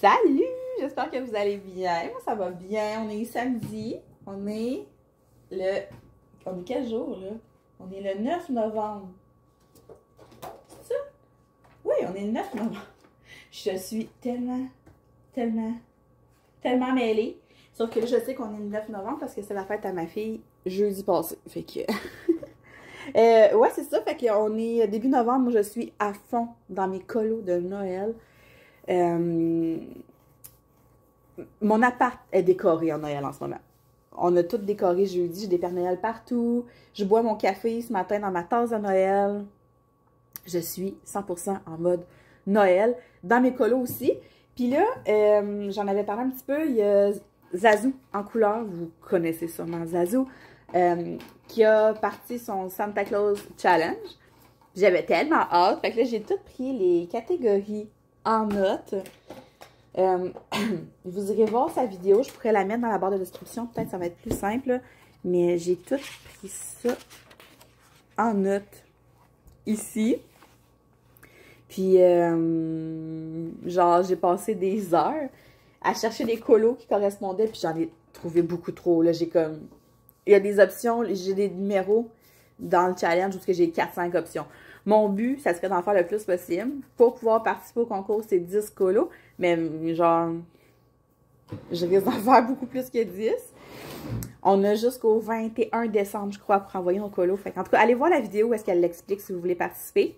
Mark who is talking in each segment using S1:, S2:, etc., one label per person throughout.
S1: Salut! J'espère que vous allez bien. Moi, ça va bien. On est samedi. On est quel jour, là? On est le 9 novembre. C'est ça? Oui, on est le 9 novembre. Je suis tellement mêlée. Sauf que là, je sais qu'on est le 9 novembre parce que c'est la fête à ma fille jeudi passé. Fait que... ouais, c'est ça. Fait qu'on est début novembre. Moi, je suis à fond dans mes colos de Noël. Mon appart est décoré en Noël en ce moment. On a tout décoré jeudi. J'ai des Pères Noël partout. Je bois mon café ce matin dans ma tasse de Noël. Je suis 100% en mode Noël. Dans mes colos aussi. Puis là, j'en avais parlé un petit peu. Il y a Zazou en couleur. Vous connaissez sûrement Zazou. Qui a parti son Santa Claus Challenge. J'avais tellement hâte. Fait que là, j'ai tout pris les catégories en notes. Vous irez voir sa vidéo. Je pourrais la mettre dans la barre de description. Peut-être ça va être plus simple. Mais j'ai tout pris ça en notes ici. Puis, genre, j'ai passé des heures à chercher des colos qui correspondaient. Puis j'en ai trouvé beaucoup trop. Là, j'ai comme... Il y a des options. J'ai des numéros dans le challenge où j'ai 4-5 options. Mon but, ça serait d'en faire le plus possible. Pour pouvoir participer au concours, c'est 10 colos. Mais genre, je risque d'en faire beaucoup plus que 10. On a jusqu'au 21 décembre, je crois, pour envoyer nos colos. Fait en tout cas, allez voir la vidéo où est-ce qu'elle l'explique si vous voulez participer.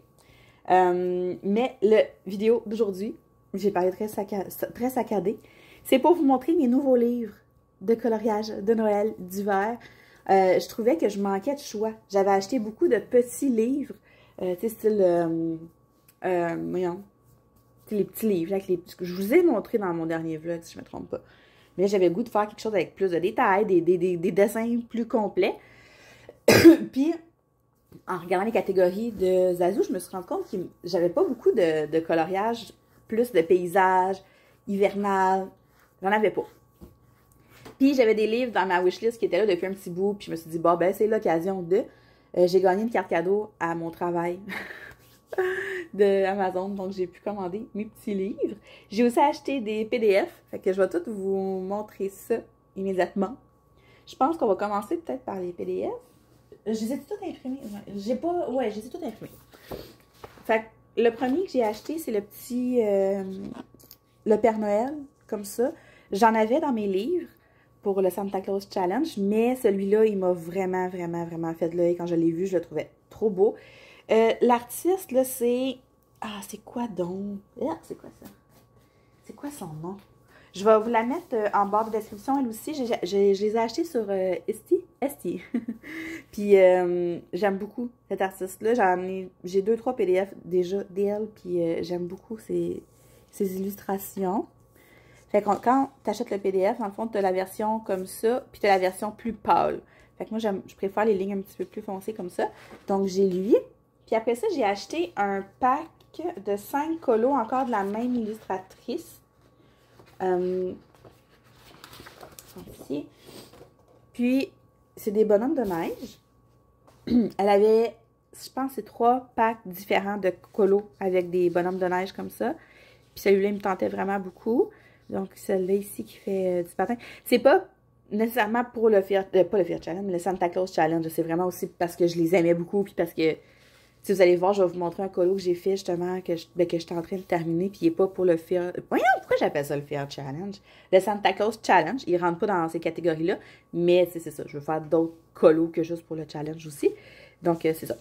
S1: Mais la vidéo d'aujourd'hui, j'ai parlé très saccadé. C'est pour vous montrer mes nouveaux livres de coloriage de Noël d'hiver. Je trouvais que je manquais de choix. J'avais acheté beaucoup de petits livres. Tu sais, style... voyons. Les petits livres. Avec les... Je vous ai montré dans mon dernier vlog, si je ne me trompe pas. Mais j'avais le goût de faire quelque chose avec plus de détails, des dessins plus complets. Puis, en regardant les catégories de Zazou, je me suis rendu compte que j'avais pas beaucoup de coloriage, plus de paysage, hivernal. J'en avais pas. Puis, j'avais des livres dans ma wishlist qui étaient là depuis un petit bout. Puis, je me suis dit, bon, ben, c'est l'occasion de... j'ai gagné une carte cadeau à mon travail de Amazon. Donc, j'ai pu commander mes petits livres. J'ai aussi acheté des PDF. Fait que je vais tout vous montrer ça immédiatement. Je pense qu'on va commencer peut-être par les PDF. Je les ai tout imprimés. J'ai pas... Ouais, je les ai tout imprimés. Fait que le premier que j'ai acheté, c'est le petit... le Père Noël, comme ça. J'en avais dans mes livres pour le Santa Claus Challenge, mais celui-là, il m'a vraiment fait de l'œil. Quand je l'ai vu, je le trouvais trop beau. L'artiste, là, c'est... Ah, c'est quoi donc? Ah, c'est quoi ça? C'est quoi son nom? Je vais vous la mettre en barre de description, elle aussi. Je les ai achetés sur Etsy. Puis, j'aime beaucoup cet artiste-là. J'ai 2-3 PDF déjà d'elle, puis j'aime beaucoup ses illustrations. Fait que quand tu achètes le PDF, dans le fond, tu as la version comme ça, puis tu as la version plus pâle. Fait que moi, je préfère les lignes un petit peu plus foncées comme ça. Donc, j'ai lui. Puis après ça, j'ai acheté un pack de 5 colos, encore de la même illustratrice. Ici. Puis, c'est des bonhommes de neige. Elle avait, je pense, c'est 3 packs différents de colos avec des bonhommes de neige comme ça. Puis celui-là, il me tentait vraiment beaucoup. Donc, celle-là ici qui fait du patin. C'est pas nécessairement pour le Fear, pas le Fear Challenge, mais le Santa Claus Challenge. C'est vraiment aussi parce que je les aimais beaucoup. Puis parce que, si vous allez voir, je vais vous montrer un colo que j'ai fait justement, que j'étais en train de terminer. Puis il n'est pas pour le Fear. Voyons, pourquoi j'appelle ça le Fear Challenge? Le Santa Claus Challenge, il ne rentre pas dans ces catégories-là. Mais c'est ça, je veux faire d'autres colos que juste pour le challenge aussi. Donc, c'est ça.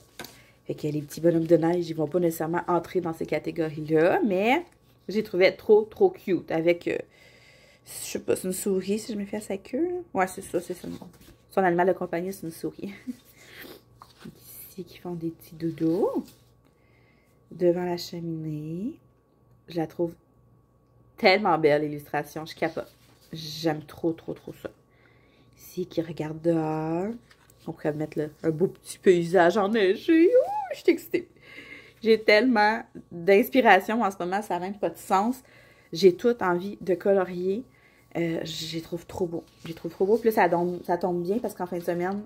S1: Fait que les petits bonhommes de neige, ils vont pas nécessairement entrer dans ces catégories-là. Mais... j'ai trouvé trop cute avec, je sais pas, c'est une souris si je me fie à sa queue. Ouais, c'est ça, c'est ça. Son animal de compagnie, c'est une souris. Ici, qui font des petits dodos devant la cheminée. Je la trouve tellement belle, l'illustration. Je capote. J'aime trop ça. Ici, qui regarde dehors. On pourrait mettre là, un beau petit paysage enneigé. Ouh, je suis excitée. J'ai tellement d'inspiration en ce moment, ça n'a même pas de sens. J'ai toute envie de colorier. Je les trouve trop beaux. Je les trouve trop beaux. Puis là, ça tombe bien parce qu'en fin de semaine,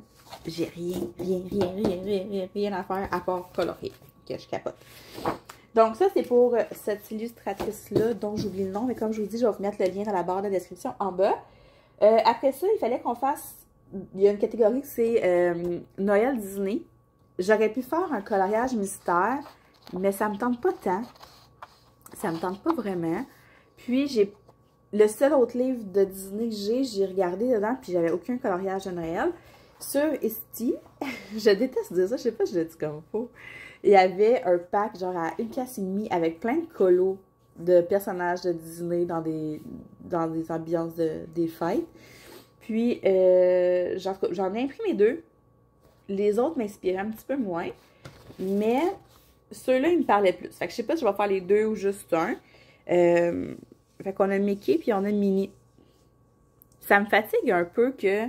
S1: j'ai rien à faire à part colorier. Que je capote. Donc ça, c'est pour cette illustratrice-là, dont j'oublie le nom, mais comme je vous dis, je vais vous mettre le lien dans la barre de description en bas. Après ça, il fallait qu'on fasse, il y a une catégorie que c'est Noël Disney. J'aurais pu faire un coloriage mystère, mais ça me tente pas tant. Ça me tente pas vraiment. Puis, j'ai le seul autre livre de Disney que j'ai regardé dedans, puis j'avais aucun coloriage de Noël. Sur Etsy, je déteste dire ça, je sais pas, je le dis comme faux. Il y avait un pack genre à 1,5$ avec plein de colos de personnages de Disney dans des ambiances des fêtes. Puis, j'en ai imprimé 2. Les autres m'inspiraient un petit peu moins. Mais ceux-là, ils me parlaient plus. Fait que je sais pas si je vais faire les 2 ou juste un. Fait qu'on a Mickey puis on a Minnie. Ça me fatigue un peu que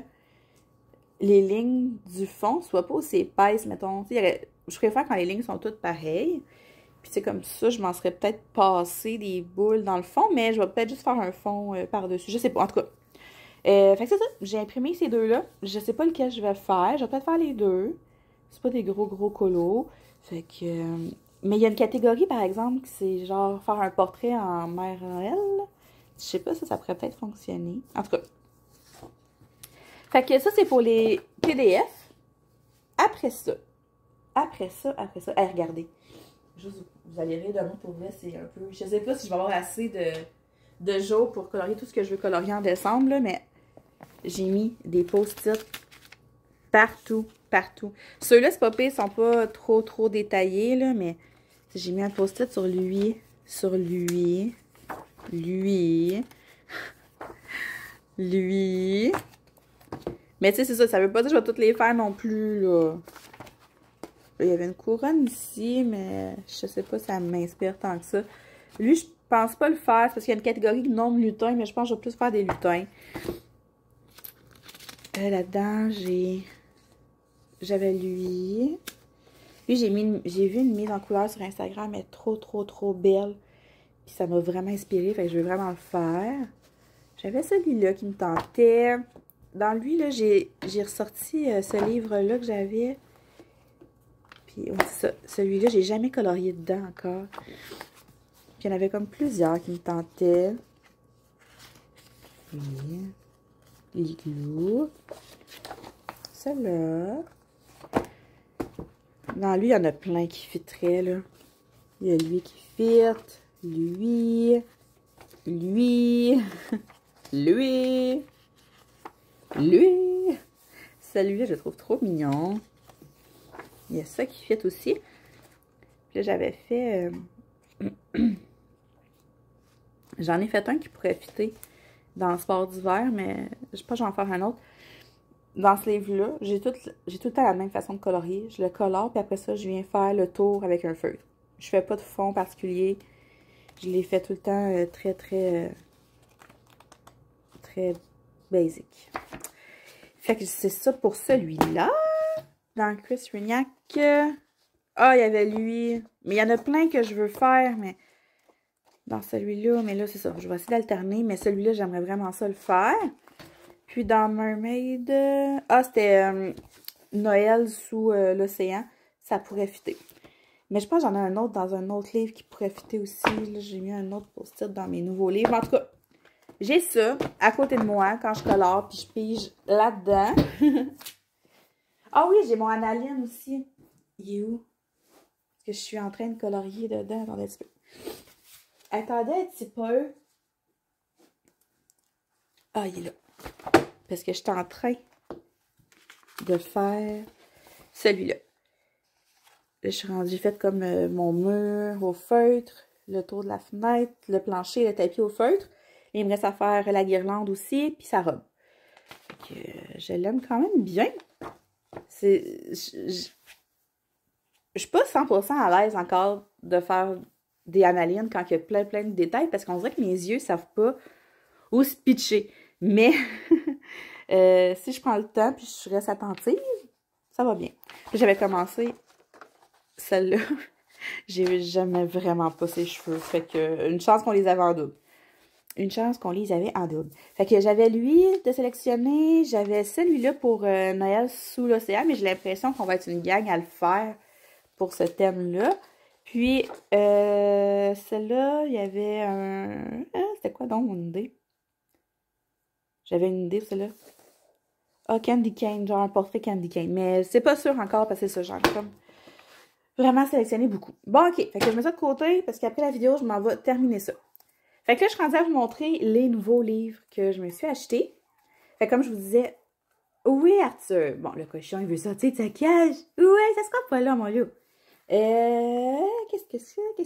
S1: les lignes du fond soient pas aussi épaisses, mettons. Je préfère quand les lignes sont toutes pareilles. Puis c'est comme ça, je m'en serais peut-être passé des boules dans le fond, mais je vais peut-être juste faire un fond par-dessus. Je sais pas, en tout cas. Fait que c'est ça, j'ai imprimé ces 2-là. Je sais pas lequel je vais faire. Je vais peut-être faire les 2. C'est pas des gros colos. Fait que... mais il y a une catégorie, par exemple, qui c'est genre faire un portrait en Mère Noël. Je sais pas si ça pourrait peut-être fonctionner. En tout cas. Fait que ça, c'est pour les PDF. Après ça. Hey, regardez. Juste, vous allez rire de moi pour vrai, c'est un peu... Je sais pas si je vais avoir assez de jours pour colorier tout ce que je veux colorier en décembre, là, mais j'ai mis des post-it partout. Ceux-là, c'est pas pire, ils sont pas trop détaillés, là, mais j'ai mis un post-it sur lui, lui. Mais tu sais, c'est ça, ça veut pas dire que je vais toutes les faire non plus, là. Il y avait une couronne ici, mais je sais pas si ça m'inspire tant que ça. Lui, je pense pas le faire, parce qu'il y a une catégorie non lutin, mais je pense que je vais plus faire des lutins. Là-dedans, j'avais lui. Lui, j'ai vu une mise en couleur sur Instagram, mais trop belle. Puis ça m'a vraiment inspirée, fait que je veux vraiment le faire. J'avais celui-là qui me tentait. Dans lui, là, j'ai ressorti ce livre-là que j'avais. Puis celui-là, j'ai jamais colorié dedans encore. Puis il y en avait comme plusieurs qui me tentaient. L'igloo. Celle-là. Dans lui, il y en a plein qui fitteraient, là. Il y a lui qui fit. Lui. Celui-là, je le trouve trop mignon. Il y a ça qui fit aussi. Puis là, j'avais fait... J'en ai fait un qui pourrait fitter dans le sport d'hiver, mais je sais pas, je vais en faire un autre. Dans ce livre-là, j'ai tout le temps la même façon de colorier. Je le colore, puis après ça, je viens faire le tour avec un feutre. Je fais pas de fond particulier. Je les fais tout le temps très basic. Fait que c'est ça pour celui-là. Dans Chris Rignac. Ah, il y avait lui. Mais il y en a plein que je veux faire, mais... Dans celui-là, mais là, c'est ça. Je vais essayer d'alterner, mais celui-là, j'aimerais vraiment ça le faire. Puis dans Mermaid... c'était Noël sous l'océan. Ça pourrait fitter. Mais je pense que j'en ai un autre dans un autre livre qui pourrait fitter aussi. Là, j'ai mis un autre post-it dans mes nouveaux livres. En tout cas, j'ai ça à côté de moi quand je colore, puis je pige là-dedans. Ah oui, j'ai mon analine aussi. Il est où? Parce que je suis en train de colorier dedans. Attendez un petit peu. Attendez un petit peu. Ah, il est là. Parce que je suis en train de faire celui-là. Là, je suis rendue faite comme mon mur au feutre, le tour de la fenêtre, le plancher, le tapis au feutre. Et il me reste à faire la guirlande aussi, puis sa robe. Je l'aime quand même bien. Je suis pas 100% à l'aise encore de faire des analines quand il y a plein de détails, parce qu'on dirait que mes yeux savent pas où se pitcher. Mais si je prends le temps puis je reste attentive, ça va bien. J'avais commencé celle-là. J'aimais vraiment pas ses cheveux. Fait que une chance qu'on les avait en double. Fait que j'avais lui de sélectionner. J'avais celui-là pour Noël sous l'océan, mais j'ai l'impression qu'on va être une gang à le faire pour ce thème-là. Puis, celle-là, il y avait un... c'était quoi donc mon idée? J'avais une idée, celle-là. Ah, Candy Cane, genre un portrait Candy Cane. Mais c'est pas sûr encore parce que c'est ça, genre comme vraiment sélectionné beaucoup. Bon, ok. Fait que je mets ça de côté parce qu'après la vidéo, je m'en vais terminer ça. Fait que là, je suis rendue à vous montrer les nouveaux livres que je me suis achetés. Fait que comme je vous disais, oui, Arthur. Bon, le cochon, il veut sortir de sa cage. Ouais, ça sera pas là, mon lieu. Qu'est-ce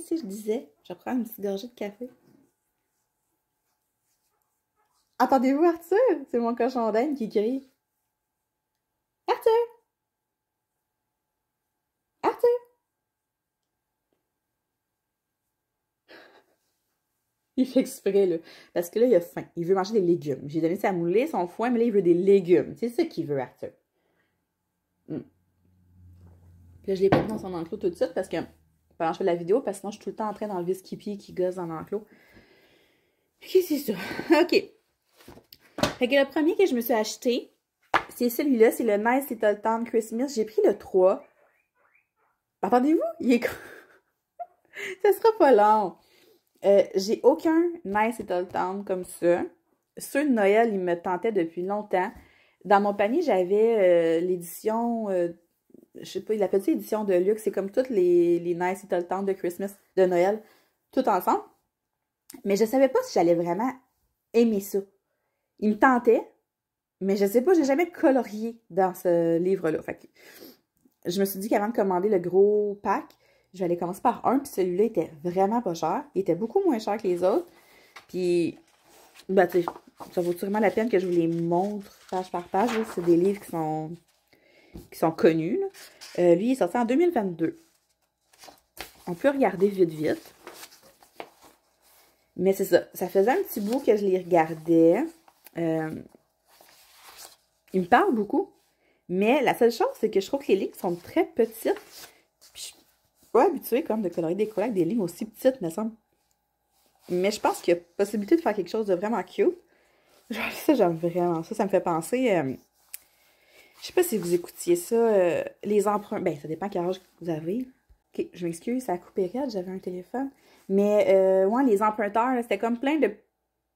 S1: que je disais? Je vais prendre une petite gorgée de café. Entendez-vous, Arthur? C'est mon cochon d'Inde qui crie. Arthur! Arthur! Il fait exprès, là. Parce que là, il a faim. Il veut manger des légumes. J'ai donné sa moulée, son foin, mais là, il veut des légumes. C'est ça qu'il veut, Arthur. Puis là, je l'ai pas mis dans son enclos tout de suite parce que pendant que je fais la vidéo, parce que sinon, je suis tout le temps en train d'enlever Skippy qui gosse dans l'enclos. Ok, c'est ça. Ok. Fait que le premier que je me suis acheté, c'est celui-là. C'est le Nice Little Town Christmas. J'ai pris le 3. Entendez-vous? Il est... ça sera pas long. J'ai aucun Nice Little Town comme ça. Ceux de Noël, ils me tentaient depuis longtemps. Dans mon panier, j'avais l'édition, je sais pas, il appelle ça édition de luxe. C'est comme toutes les Nice Little Town de Christmas, de Noël, tout ensemble. Mais je savais pas si j'allais vraiment aimer ça. Il me tentait, mais je sais pas, j'ai jamais colorié dans ce livre-là. Fait que je me suis dit qu'avant de commander le gros pack, j'allais commencer par un, puis celui-là était vraiment pas cher. Il était beaucoup moins cher que les autres. Puis, ben, tu sais, ça vaut sûrement la peine que je vous les montre page par page. C'est des livres qui sont connus. Lui, il est sorti en 2022. On peut regarder vite, vite. Mais c'est ça. Ça faisait un petit bout que je les regardais. Il me parle beaucoup. Mais la seule chose, c'est que je trouve que les lignes sont très petites. Puis je suis pas habituée comme de colorer des couleurs avec des lignes aussi petites, me semble. Mais je pense qu'il y a possibilité de faire quelque chose de vraiment cute. Genre ça, j'aime vraiment ça. Ça me fait penser... je sais pas si vous écoutiez ça. Les emprunts... Ben, ça dépend quel âge vous avez. Ok, je m'excuse, ça a coupé raide, j'avais un téléphone. Mais, ouais, les emprunteurs, c'était comme plein de...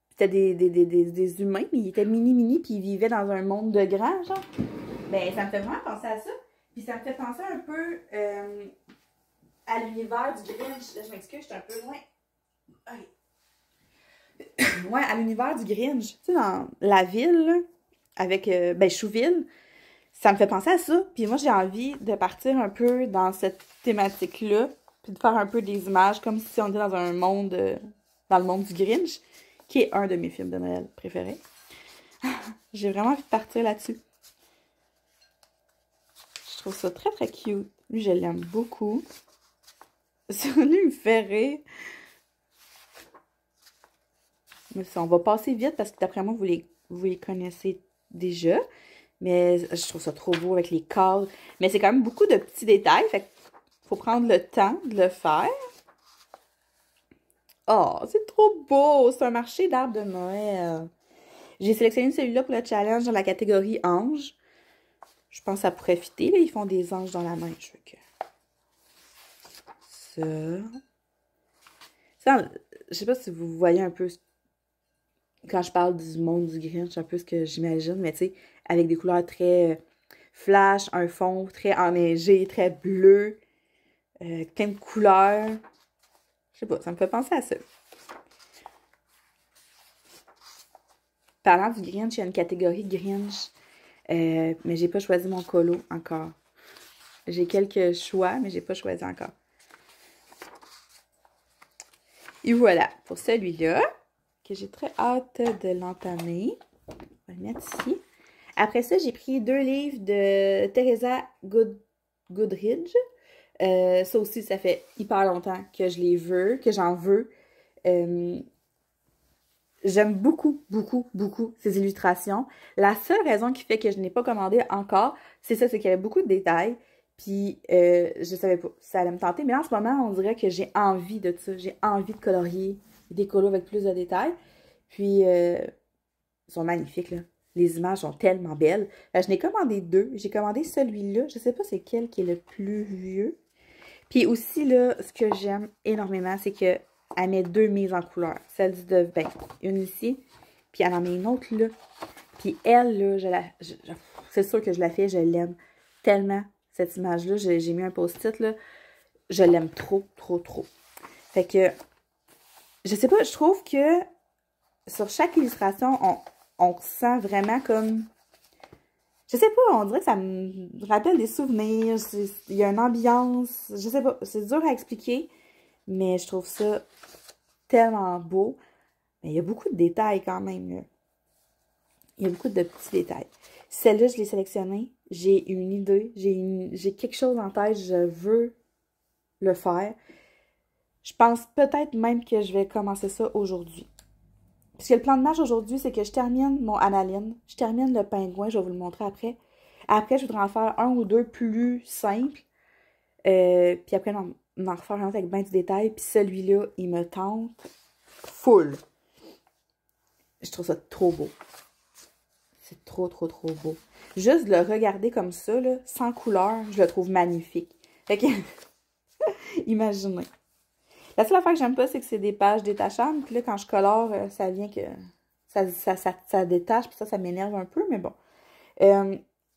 S1: C'était des humains, mais ils étaient mini, puis ils vivaient dans un monde de grands, genre. Ben, ça me fait vraiment penser à ça. Puis ça me fait penser un peu à l'univers du Grinch. Là, je m'excuse, je suis un peu loin. Okay. Ouais, à l'univers du Grinch. Tu sais, dans la ville, là, avec, ben, Chouville, ça me fait penser à ça. Puis moi, j'ai envie de partir un peu dans cette thématique-là, puis de faire un peu des images comme si on était dans un monde, dans le monde du Grinch, qui est un de mes films de Noël préférés. J'ai vraiment envie de partir là-dessus. Je trouve ça très, très cute. Lui, je l'aime beaucoup. Lui, il me fait rire. Mais ça, on va passer vite parce que d'après moi, vous les connaissez déjà. Mais je trouve ça trop beau avec les cadres. Mais c'est quand même beaucoup de petits détails. Fait qu'il faut prendre le temps de le faire. Oh, c'est trop beau! C'est un marché d'arbres de Noël. J'ai sélectionné celui-là pour le challenge dans la catégorie ange. Je pense que ça pourrait fitter. Là. Ils font des anges dans la main. Je veux que... Ça, je sais pas si vous voyez un peu... Quand je parle du monde du Grinch, un peu ce que j'imagine. Mais tu sais, avec des couleurs très flash, un fond très enneigé, très bleu. Plein de couleurs. Je sais pas, ça me fait penser à ça. Parlant du Grinch, il y a une catégorie Grinch. Mais j'ai pas choisi mon colo encore. J'ai quelques choix, mais j'ai pas choisi encore. Et voilà, pour celui-là, que j'ai très hâte de l'entamer. On va le mettre ici. Après ça, j'ai pris 2 livres de Teresa Goodridge. Ça aussi, ça fait hyper longtemps que je les veux, que j'en veux. J'aime beaucoup, beaucoup, beaucoup ces illustrations. La seule raison qui fait que je n'ai pas commandé encore, c'est ça, c'est qu'il y avait beaucoup de détails. Puis, je savais pas si ça allait me tenter. Mais là, en ce moment, on dirait que j'ai envie de ça. J'ai envie de colorier des colos avec plus de détails. Puis, ils sont magnifiques, là. Les images sont tellement belles. Je n'ai commandé 2. J'ai commandé celui-là. Je sais pas c'est quel qui est le plus vieux. Puis aussi, là, ce que j'aime énormément, c'est qu'elle met 2 mises en couleur. Celle du Dove Bain. Une ici, puis elle en met une autre là. Puis elle, là, c'est sûr que je la fais, je l'aime tellement, cette image-là. J'ai mis un post-it, là. Je l'aime trop, trop, trop. Fait que, je sais pas, je trouve que sur chaque illustration, on ressent vraiment comme... Je sais pas, on dirait que ça me rappelle des souvenirs. Il y a une ambiance. Je sais pas, c'est dur à expliquer. Mais je trouve ça tellement beau. Mais il y a beaucoup de détails quand même, là. Il y a beaucoup de petits détails. Celle-là, je l'ai sélectionnée. J'ai une idée. J'ai quelque chose en tête. Je veux le faire. Je pense peut-être même que je vais commencer ça aujourd'hui. Parce que le plan de marche aujourd'hui, c'est que je termine mon analine. Je termine le pingouin. Je vais vous le montrer après. Après, je voudrais en faire un ou deux plus simples. Puis après, en refaire un autre avec bien du détail. Puis celui-là, il me tente full. Je trouve ça trop beau. C'est trop, trop, trop beau. Juste de le regarder comme ça, là, sans couleur, je le trouve magnifique. Fait que, imaginez. La seule affaire que j'aime pas, c'est que c'est des pages détachables. Puis là, quand je colore, ça vient que... Ça détache, puis ça m'énerve un peu, mais bon.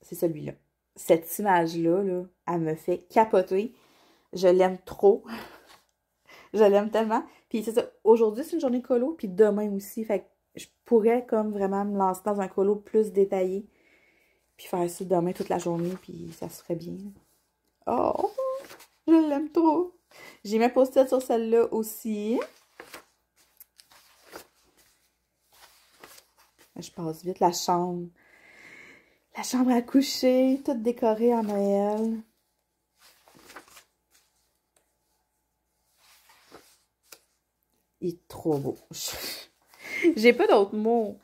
S1: C'est celui-là. Cette image-là, là, elle me fait capoter. Je l'aime trop. Je l'aime tellement. Puis c'est ça, aujourd'hui, c'est une journée colo, puis demain aussi. Fait que je pourrais comme vraiment me lancer dans un colo plus détaillé. Puis faire ça demain toute la journée, puis ça se ferait bien. Oh! Je l'aime trop! J'ai mis un post-it sur celle-là aussi. Je passe vite. La chambre. La chambre à coucher, toute décorée en Noël. Il est trop beau. J'ai pas d'autres mots.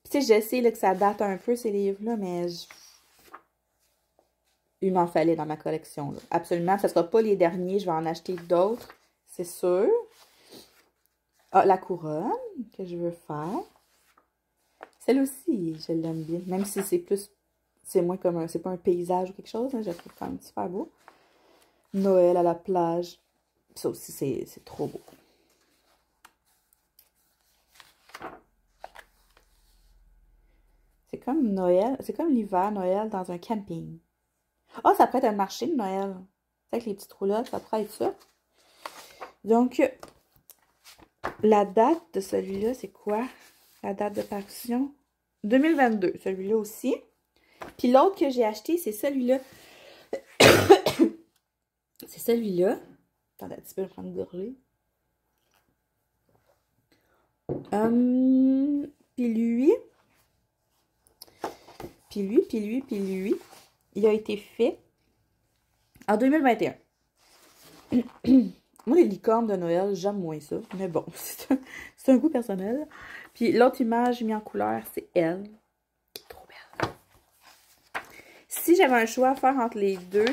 S1: Tu sais, je sais là, que ça date un peu, ces livres-là, mais il m'en fallait dans ma collection. Là. Absolument. Ce ne sera pas les derniers. Je vais en acheter d'autres, c'est sûr. Ah, la couronne que je veux faire. Celle aussi, je l'aime bien. Même si c'est plus... C'est moins comme un... C'est pas un paysage ou quelque chose. Hein, je la trouve quand même super beau. Noël à la plage. Ça aussi, c'est trop beau. C'est comme Noël. C'est comme l'hiver, Noël dans un camping. Ah, ça pourrait être un marché de Noël. Avec les petites roulottes, ça pourrait être ça. Donc, la date de celui-là, c'est quoi? La date de parution? 2022, celui-là aussi. Puis l'autre que j'ai acheté, c'est celui-là. C'est celui-là. Attendez un petit peu, je vais prendre une gorgée. Puis lui, il a été fait en 2021. Moi, les licornes de Noël, j'aime moins ça. Mais bon, c'est un goût personnel. Puis l'autre image mise en couleur, c'est elle. Trop belle. Si j'avais un choix à faire entre les deux,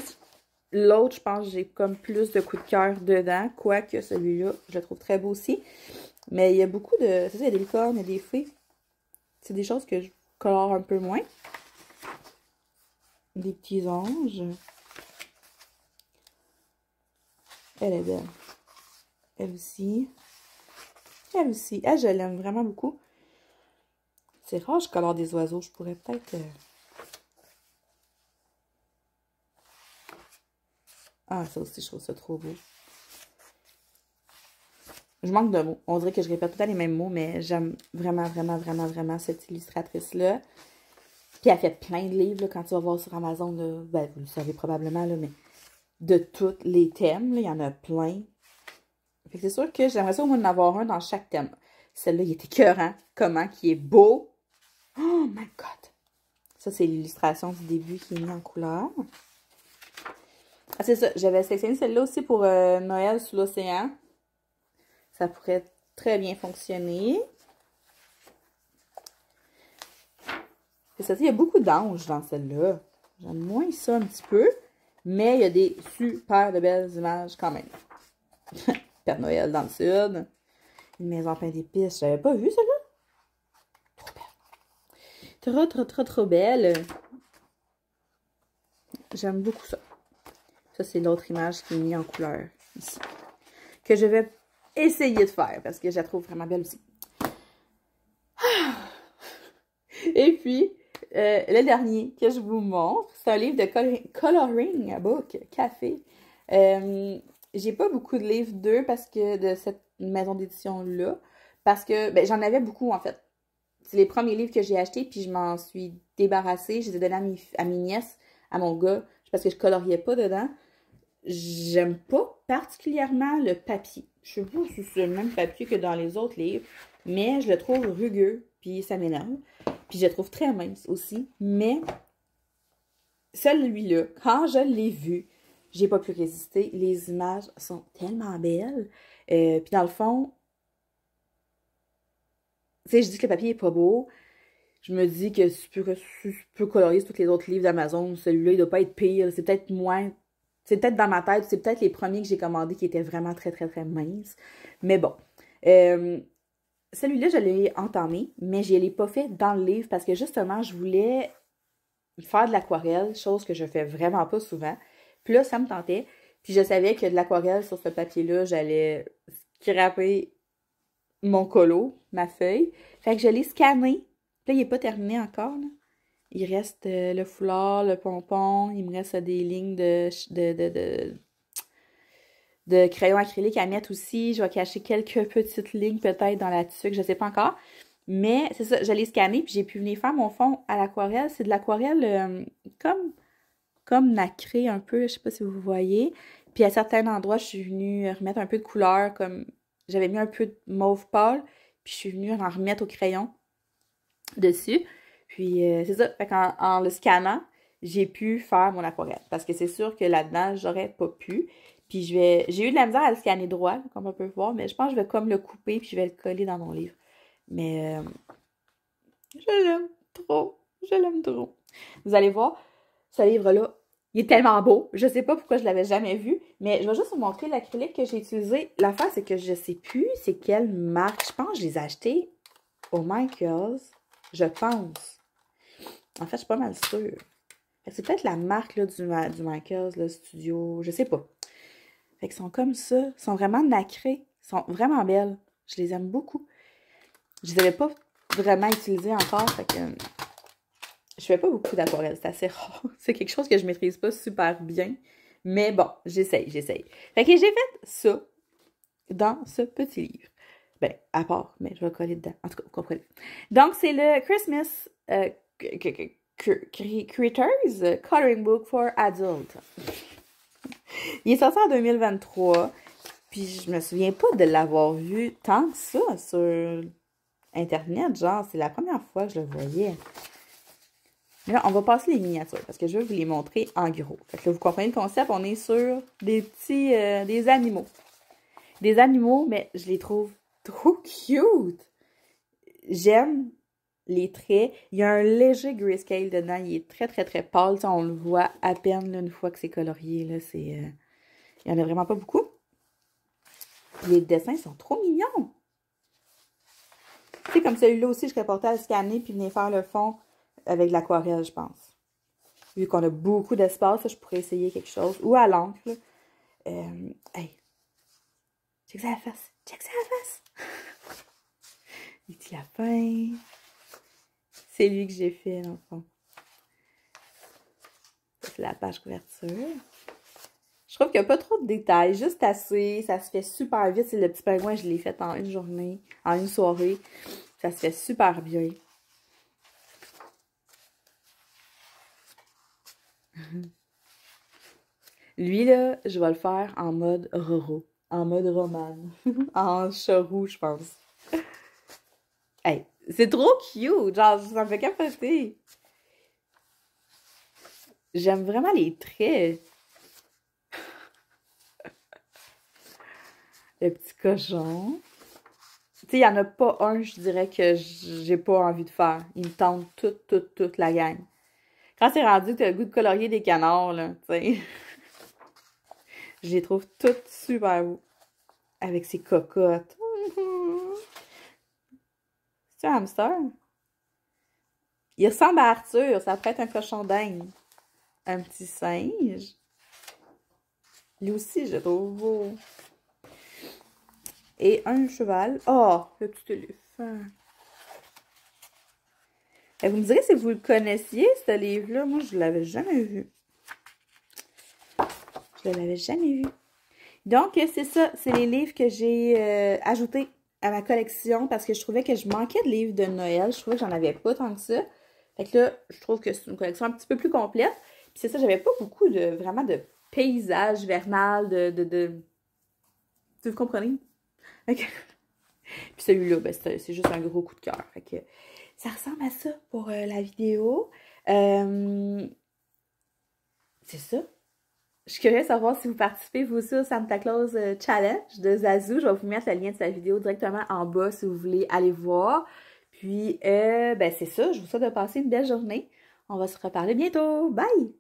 S1: l'autre, je pense que j'ai comme plus de coup de cœur dedans. Quoique celui-là, je le trouve très beau aussi. Mais il y a beaucoup de... C'est ça, il y a des licornes, il y a des fées. C'est des choses que je colore un peu moins. Des petits anges. Elle est belle. Elle aussi. Elle aussi. Elle, je l'aime vraiment beaucoup. C'est rare, je colore des oiseaux. Je pourrais peut-être... Ah, ça aussi, je trouve ça trop beau. Je manque de mots. On dirait que je répète tout le temps les mêmes mots, mais j'aime vraiment, vraiment, vraiment, vraiment cette illustratrice-là. Puis elle fait plein de livres, là, quand tu vas voir sur Amazon, là, ben, vous le savez probablement, là, mais de tous les thèmes, là, il y en a plein. Fait que c'est sûr que j'aimerais ça au moins en avoir un dans chaque thème. Celle-là, il est écœurant. Comment? Qui est beau. Oh my God! Ça, c'est l'illustration du début qui est mise en couleur. Ah, c'est ça. J'avais sélectionné celle-là aussi pour Noël sous l'océan. Ça pourrait très bien fonctionner. C'est ça. Il y a beaucoup d'anges dans celle-là. J'aime moins ça un petit peu. Mais il y a des super de belles images quand même. Père Noël dans le sud. Une maison pleine d'épices. J'avais pas vu celle-là. Trop belle. Trop, trop, trop, trop belle. J'aime beaucoup ça. Ça, c'est l'autre image qui est mise en couleur, ici. Que je vais essayer de faire, parce que je la trouve vraiment belle aussi. Et puis, le dernier que je vous montre, c'est un livre de coloring book, café. J'ai pas beaucoup de livres d'eux parce que de cette maison d'édition-là. Parce que, ben, j'en avais beaucoup, en fait. C'est les premiers livres que j'ai achetés, puis je m'en suis débarrassée. Je les ai donnés à mes nièces, à mon gars, parce que je coloriais pas dedans. J'aime pas particulièrement le papier. Je sais pas si c'est le même papier que dans les autres livres, mais je le trouve rugueux, puis ça m'énerve. Puis je le trouve très mince aussi, mais celui-là, quand je l'ai vu, j'ai pas pu résister. Les images sont tellement belles. Puis dans le fond, tu sais, je dis que le papier est pas beau. Je me dis que si tu peux colorier sur tous les autres livres d'Amazon, celui-là, il doit pas être pire. C'est peut-être moins... C'est peut-être dans ma tête, c'est peut-être les premiers que j'ai commandés qui étaient vraiment très, très, très minces. Mais bon. Celui-là, je l'ai entamé, mais je ne l'ai pas fait dans le livre parce que justement, je voulais faire de l'aquarelle, chose que je fais vraiment pas souvent. Puis là, ça me tentait. Puis je savais que de l'aquarelle sur ce papier-là, j'allais scraper mon colo, ma feuille. Fait que je l'ai scanné. Là, il n'est pas terminé encore, là. Il reste le foulard, le pompon. Il me reste des lignes de crayon acrylique à mettre aussi. Je vais cacher quelques petites lignes peut-être dans la tuque, je ne sais pas encore. Mais c'est ça, je l'ai scanné puis j'ai pu venir faire mon fond à l'aquarelle. C'est de l'aquarelle comme nacré un peu, je ne sais pas si vous voyez. Puis à certains endroits, je suis venue remettre un peu de couleur, comme j'avais mis un peu de mauve pâle, puis je suis venue en remettre au crayon dessus. Puis c'est ça, fait en le scannant, j'ai pu faire mon aquarelle. Parce que c'est sûr que là-dedans, j'aurais pas pu. Puis j'ai eu de la misère à le scanner droit, comme on peut voir, mais je pense que je vais comme le couper puis je vais le coller dans mon livre. Mais je l'aime trop. Je l'aime trop. Vous allez voir, ce livre-là, il est tellement beau. Je sais pas pourquoi je l'avais jamais vu, mais je vais juste vous montrer l'acrylique que j'ai utilisé. L'affaire, c'est que je sais plus c'est quelle marque. Je pense que je les ai achetés au Michaels. Je pense. En fait, je suis pas mal sûre. C'est peut-être la marque là, du Michaels, le studio. Je sais pas. Fait qu'ils sont comme ça. Ils sont vraiment nacrés. Ils sont vraiment belles. Je les aime beaucoup. Je les avais pas vraiment utilisés encore. Fait que je fais pas beaucoup d'aquarelle. C'est assez rare. C'est quelque chose que je maîtrise pas super bien. Mais bon, j'essaye. Fait que j'ai fait ça dans ce petit livre. Ben, à part, mais je vais coller dedans. En tout cas, vous comprenez. Donc, c'est le Christmas Critters Coloring Book for Adults. Il est sorti en 2023, puis je me souviens pas de l'avoir vu tant que ça sur Internet. Genre, c'est la première fois que je le voyais. Mais là, on va passer les miniatures, parce que je vais vous les montrer en gros. Fait que là, vous comprenez le concept, on est sur des petits, des animaux. Des animaux, mais je les trouve trop cute. J'aime les traits. Il y a un léger grayscale dedans. Il est très, très, très pâle. On le voit à peine là, une fois que c'est colorié. Là, il n'y en a vraiment pas beaucoup. Les dessins sont trop mignons. Tu sais, comme celui-là aussi, je serais portée à le scanner puis venir faire le fond avec de l'aquarelle, je pense. Vu qu'on a beaucoup d'espace, je pourrais essayer quelque chose. Ou à l'encre. Hey. Check ça à la face. Check ça à la face. Les petits lapins. C'est lui que j'ai fait, dans le fond. C'est la page couverture. Je trouve qu'il n'y a pas trop de détails, juste assez. Ça se fait super vite. C'est le petit pingouin, je l'ai fait en une journée, en une soirée. Ça se fait super bien. Lui, là, je vais le faire en mode Roro. En mode romane. En charroux, je pense. Hey, c'est trop cute! Genre, ça me fait capoter. J'aime vraiment les traits. Le petit cochon. Tu sais, il n'y en a pas un, je dirais, que j'ai pas envie de faire. Il me tente toute la gang. Quand c'est rendu que tu as le goût de colorier des canards, là, tu sais. Je les trouve toutes super beaux. Avec ses cocottes. C'est un hamster? Il ressemble à Arthur. Ça pourrait être un cochon d'Inde. Un petit singe. Lui aussi, je le trouve beau. Et un cheval. Oh, le petit éléphant. Et vous me direz si vous le connaissiez, ce livre-là. Moi, je ne l'avais jamais vu. Je ne l'avais jamais vu. Donc, c'est ça. C'est les livres que j'ai ajoutés à ma collection parce que je trouvais que je manquais de livres de Noël. Je trouvais que j'en avais pas tant que ça. Fait que là, je trouve que c'est une collection un petit peu plus complète. Puis c'est ça, j'avais pas beaucoup de, vraiment de paysages vernal, vous comprenez? Fait que... Puis celui-là, ben, c'est juste un gros coup de cœur. Fait que ça ressemble à ça pour la vidéo. C'est ça. Je suis curieuse de savoir si vous participez, vous aussi, au Santa Claus Challenge de Zazu. Je vais vous mettre le lien de sa vidéo directement en bas si vous voulez aller voir. Puis, ben c'est ça. Je vous souhaite de passer une belle journée. On va se reparler bientôt. Bye!